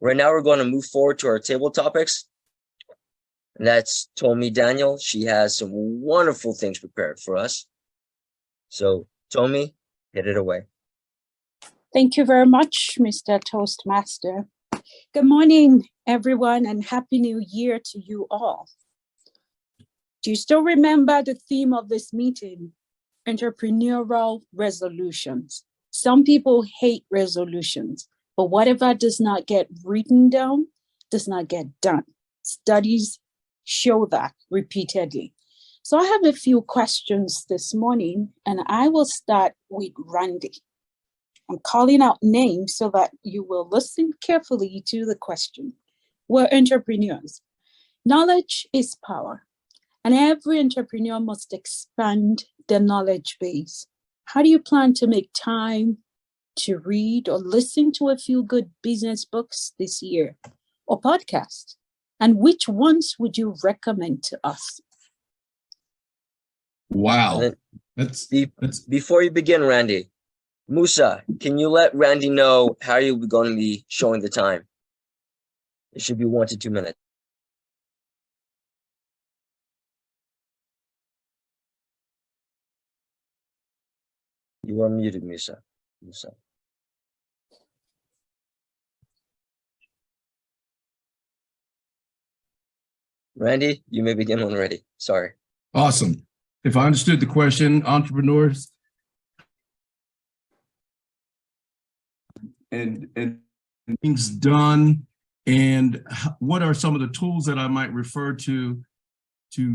Right now, we're going to move forward to our table topics. And that's Tomi Daniel. She has some wonderful things prepared for us. So, Tomi, get it away. Thank you very much, Mr. Toastmaster. Good morning, everyone, and Happy New Year to you all. Do you still remember the theme of this meeting? Entrepreneurial resolutions. Some people hate resolutions, but whatever does not get written down does not get done. Studies show that repeatedly. So I have a few questions this morning, and I will start with Randy. I'm calling out names so that you will listen carefully to the question. We're entrepreneurs. Knowledge is power, and every entrepreneur must expand their knowledge base. How do you plan to make time to read or listen to a few good business books this year or podcasts? And which ones would you recommend to us? Wow. That's before you begin, Randy. Musa, can you let Randy know how you're going to be showing the time? It should be 1 to 2 minutes. You are muted, Musa. Randy, you may begin when ready. Sorry. Awesome. If I understood the question, entrepreneurs and things done, and what are some of the tools that I might refer to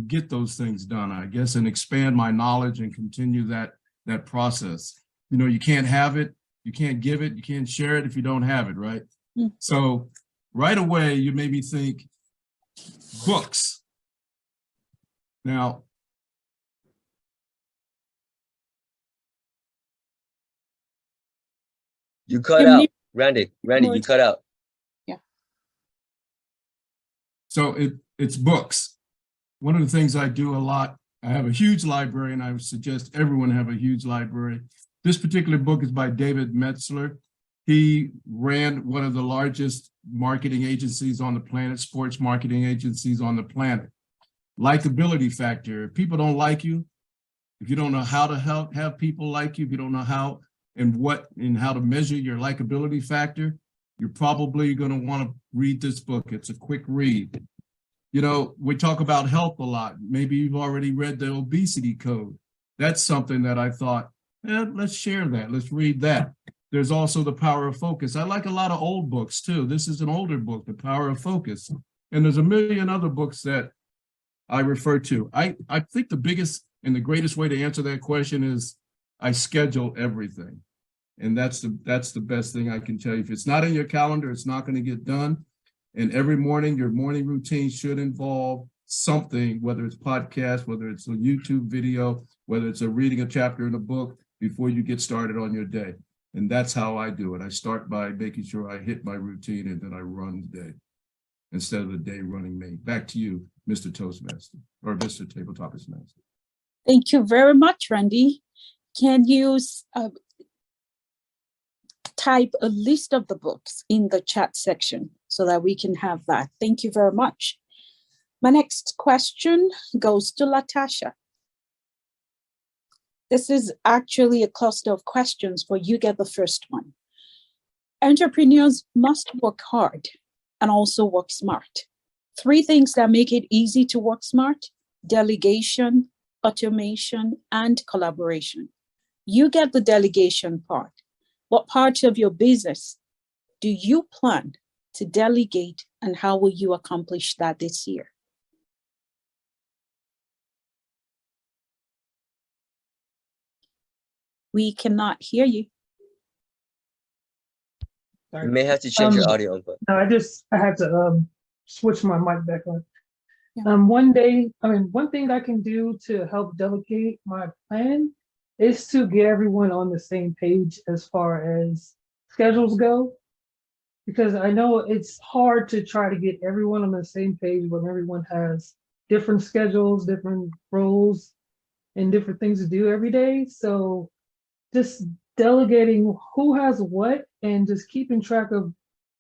get those things done, I guess, and expand my knowledge and continue that process. You know, you can't have it, you can't give it, you can't share it if you don't have it, right? Mm. So right away, you made me think books. Now, you cut out, Randy, you cut out. Yeah. So it's books. One of the things I do a lot, I have a huge library, and I would suggest everyone have a huge library. This particular book is by David Metzler. He ran one of the largest marketing agencies on the planet, sports marketing agencies on the planet. Likability factor. If people don't like you, if you don't know how to have people like you, if you don't know how and how to measure your likability factor, you're probably going to want to read this book. It's a quick read. You know, we talk about health a lot. Maybe you've already read the obesity code. That's something that I thought, let's share that. Let's read that. There's also The Power of Focus. I like a lot of old books too. This is an older book, The Power of Focus. And there's a million other books that I refer to. I think the biggest and the greatest way to answer that question is I schedule everything. And that's the best thing I can tell you. If it's not in your calendar, it's not going to get done. And every morning, your morning routine should involve something, whether it's podcast, whether it's a YouTube video, whether it's reading a chapter in a book before you get started on your day. And that's how I do it. I start by making sure I hit my routine and then I run the day instead of the day running me. Back to you, Mr. Toastmaster, or Mr. Tabletop Master. Thank you very much, Randy. Can you type a list of the books in the chat section so that we can have that? Thank you very much. My next question goes to Latasha. This is actually a cluster of questions, but you get the first one. Entrepreneurs must work hard and also work smart. 3 things that make it easy to work smart: delegation, automation, and collaboration. You get the delegation part. What part of your business do you plan to delegate, and how will you accomplish that this year? We cannot hear you. Sorry. You may have to change your audio input. No, I had to switch my mic back on. Yeah. One thing I can do to help delegate my plan is to get everyone on the same page as far as schedules go, because I know it's hard to try to get everyone on the same page when everyone has different schedules, different roles, and different things to do every day. So just delegating who has what and just keeping track of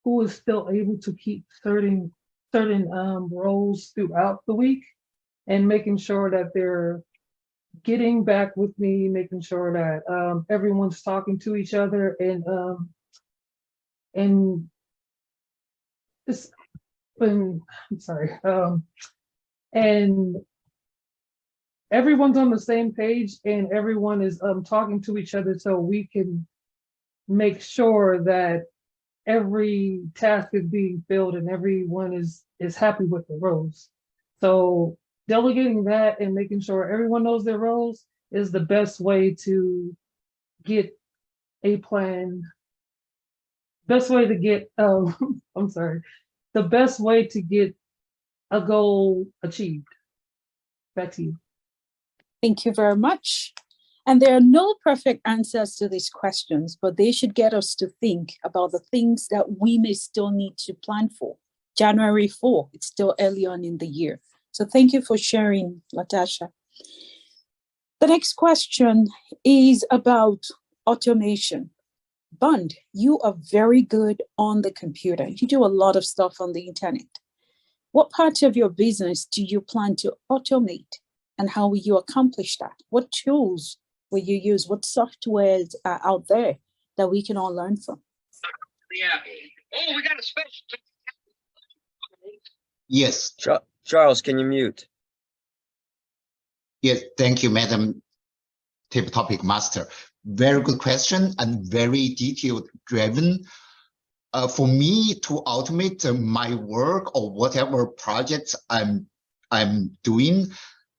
who is still able to keep certain roles throughout the week, and making sure that they're getting back with me, making sure that everyone's talking to each other, and it's been, I'm sorry, and everyone's on the same page, and everyone is talking to each other, so we can make sure that every task is being filled and everyone is happy with the roles. So delegating that and making sure everyone knows their roles is the best way to get a plan. Best way to get I'm sorry. The best way to get a goal achieved. Back to you. Thank you very much. And there are no perfect answers to these questions, but they should get us to think about the things that we may still need to plan for. January 4, it's still early on in the year. So thank you for sharing, Latasha. The next question is about automation. Bund, you are very good on the computer. You do a lot of stuff on the internet. What part of your business do you plan to automate? And how will you accomplish that? What tools will you use? What softwares are out there that we can all learn from? Yeah. Oh, we got a special. Yes, Charles, can you mute? yes, thank you, Madam Tip Topic Master. Very good question and very detailed driven. For me to automate my work or whatever projects I'm doing,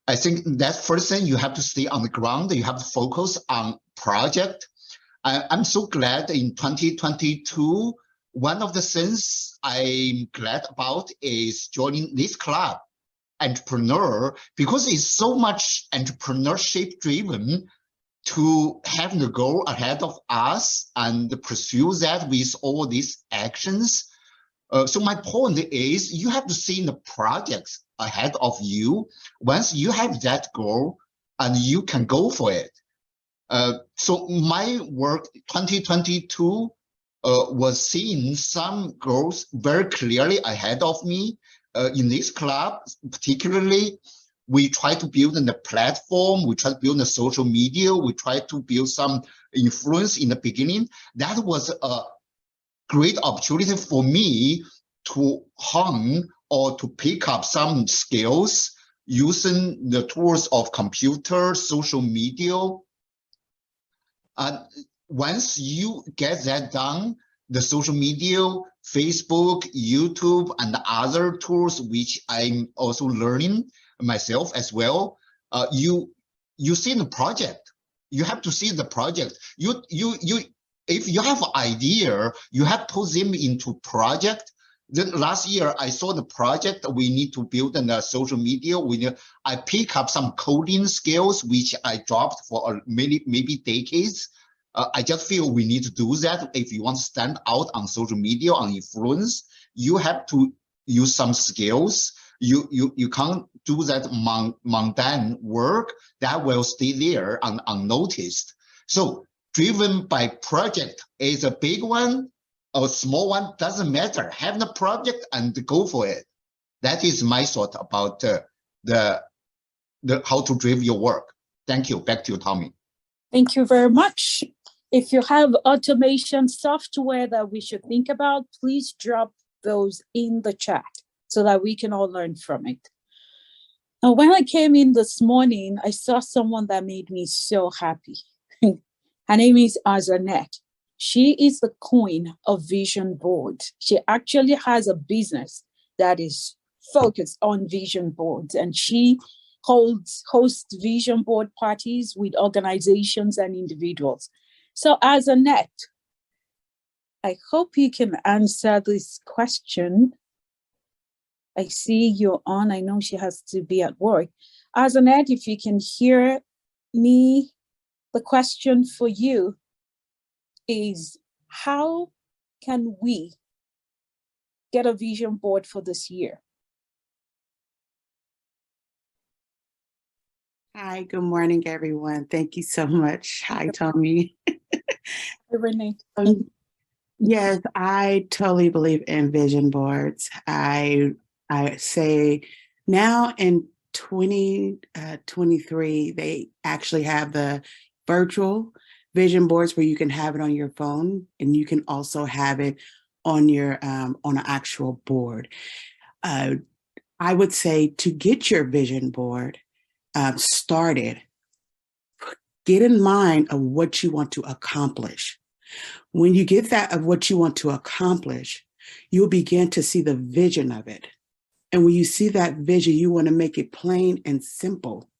I think that first thing you have to stay on the ground. You have to focus on project. I'm so glad in 2022, one of the things I'm glad about is joining this club, entrepreneur, because it's so much entrepreneurship driven to have the goal ahead of us and pursue that with all these actions. So my point is you have to see the projects ahead of you. Once you have that goal and you can go for it. So my work 2022 was seeing some goals very clearly ahead of me. In this club, particularly, we try to build the platform, we try to build the social media, we try to build some influence in the beginning. That was a great opportunity for me to hone or to pick up some skills using the tools of computer, social media. Once you get that done, the social media, Facebook, YouTube, and other tools, which I'm also learning myself as well, you see the project. You have to see the project. If you have an idea, you have to put them into project. Then last year I saw the project we need to build in the social media. I pick up some coding skills which I dropped for maybe decades. I just feel we need to do that. If you want to stand out on social media, on influence, you have to use some skills. You can't do that mundane work that will stay there unnoticed. So driven by project is a big one or small one, doesn't matter. Have the project and go for it. That is my thought about the how to drive your work. Thank you. Back to you, Tommy. Thank you very much. If you have automation software that we should think about, please drop those in the chat so that we can all learn from it. Now, when I came in this morning, I saw someone that made me so happy. Her name is Azanette. She is the queen of vision boards. She actually has a business that is focused on vision boards, and she hosts vision board parties with organizations and individuals. So Azanette, I hope you can answer this question. I see you're on. I know she has to be at work. Azanette, if you can hear me, the question for you is, how can we get a vision board for this year? Hi, good morning, everyone. Thank you so much. Hi, Tommy. Renee. Yes, I totally believe in vision boards. I say now in 2023, they actually have the virtual vision boards where you can have it on your phone and you can also have it on your on an actual board. I would say to get your vision board started, get in mind of what you want to accomplish. When you get that of what you want to accomplish, you'll begin to see the vision of it. And when you see that vision, you want to make it plain and simple.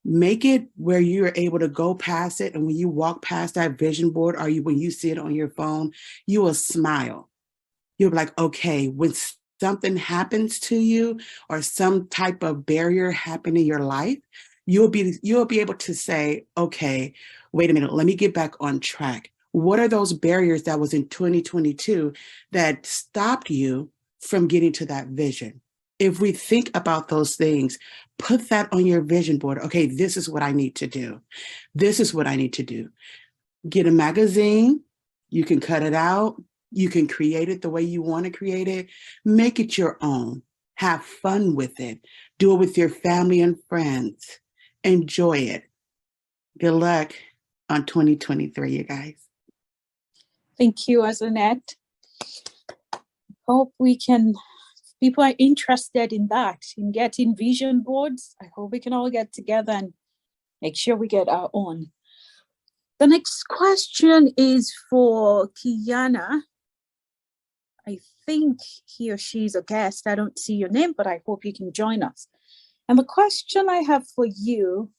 Make it where you're able to go past it. And when you walk past that vision board, or when you see it on your phone, you will smile. You'll be like, okay, when something happens to you or some type of barrier happen in your life, you'll be able to say, okay, wait a minute, let me get back on track. What are those barriers that was in 2022 that stopped you from getting to that vision? If we think about those things, put that on your vision board. Okay, this is what I need to do. This is what I need to do. Get a magazine. You can cut it out. You can create it the way you want to create it. Make it your own. Have fun with it. Do it with your family and friends. Enjoy it. Good luck on 2023, you guys. Thank you, Azanette. Hope people are interested in that, in getting vision boards. I hope we can all get together and make sure we get our own. The next question is for Kiana. I think he or she is a guest. I don't see your name, but I hope you can join us. And the question I have for you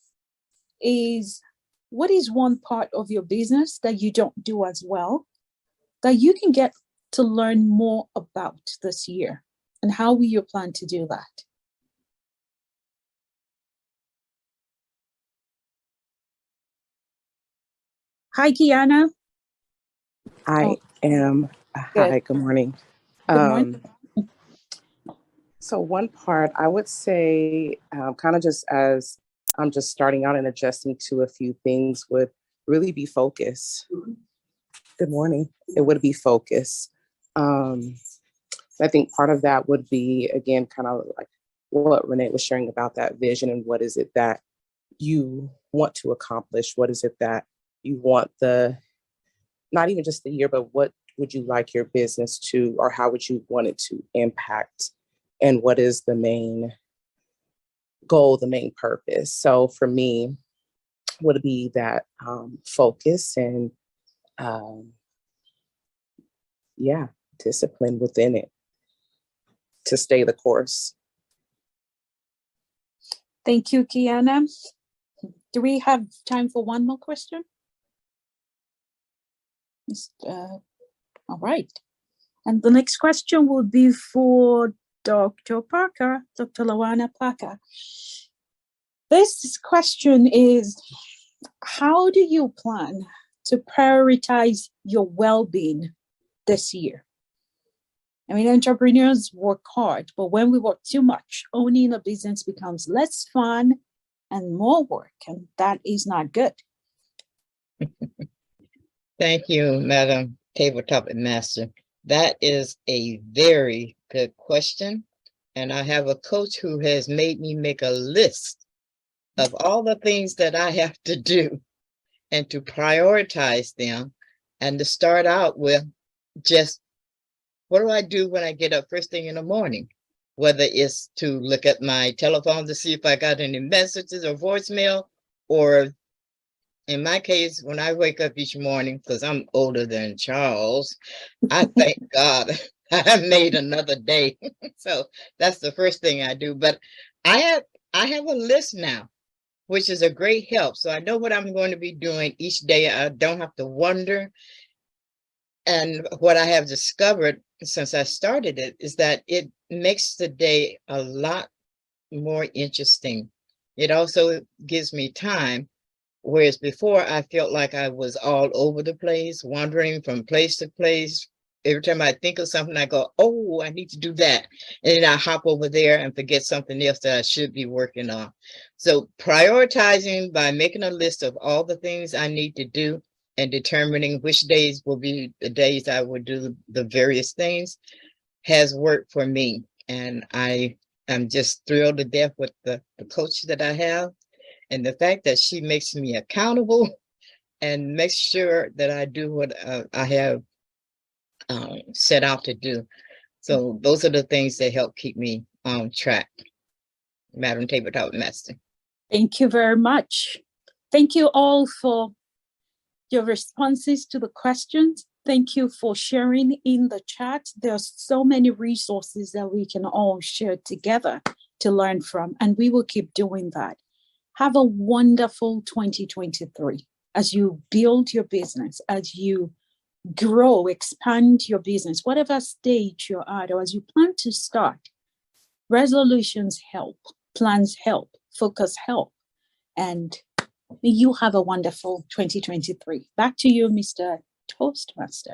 is, what is one part of your business that you don't do as well that you can get to learn more about this year? And how will you plan to do that? Hi, Kiana. I am. Hi, good morning. Good morning. So one part, I would say, kind of just as I'm just starting out and adjusting to a few things, would really be focus. Good morning. It would be focus. I think part of that would be, again, kind of like what Renee was sharing about that vision and what is it that you want to accomplish? What is it that you want not even just the year, but what would you like your business to, or how would you want it to impact? And what is the main goal, the main purpose? So for me, would it be that focus and discipline within it to stay the course. Thank you, Kiana. Do we have time for one more question? All right. And the next question will be for Dr. Parker, Dr. Lawana Parker. This question is, how do you plan to prioritize your well-being this year? I mean, entrepreneurs work hard, but when we work too much, owning a business becomes less fun and more work, and that is not good. Thank you, Madam Tabletop Master. That is a very good question. And I have a coach who has made me make a list of all the things that I have to do and to prioritize them, and to start out with just, what do I do when I get up first thing in the morning? Whether it's to look at my telephone to see if I got any messages or voicemail, or in my case, when I wake up each morning, because I'm older than Charles, I thank God I made another day. So that's the first thing I do. But I have a list now, which is a great help. So I know what I'm going to be doing each day. I don't have to wonder. And what I have discovered since I started it is that it makes the day a lot more interesting. It also gives me time, whereas before I felt like I was all over the place, wandering from place to place. Every time I think of something, I go, oh, I need to do that. And then I hop over there and forget something else that I should be working on. So prioritizing by making a list of all the things I need to do and determining which days will be the days I will do the various things has worked for me. And I am just thrilled to death with the coach that I have. And the fact that she makes me accountable and makes sure that I do what I have set out to do. So those are the things that help keep me on track. Madam Tabletop Master. Thank you very much. Thank you all for your responses to the questions. Thank you for sharing in the chat. There's so many resources that we can all share together to learn from, and we will keep doing that. Have a wonderful 2023 as you build your business, as you grow, expand your business, whatever stage you're at, or as you plan to start. Resolutions help, plans help, focus help, and you have a wonderful 2023. Back to you, Mr. Toastmaster.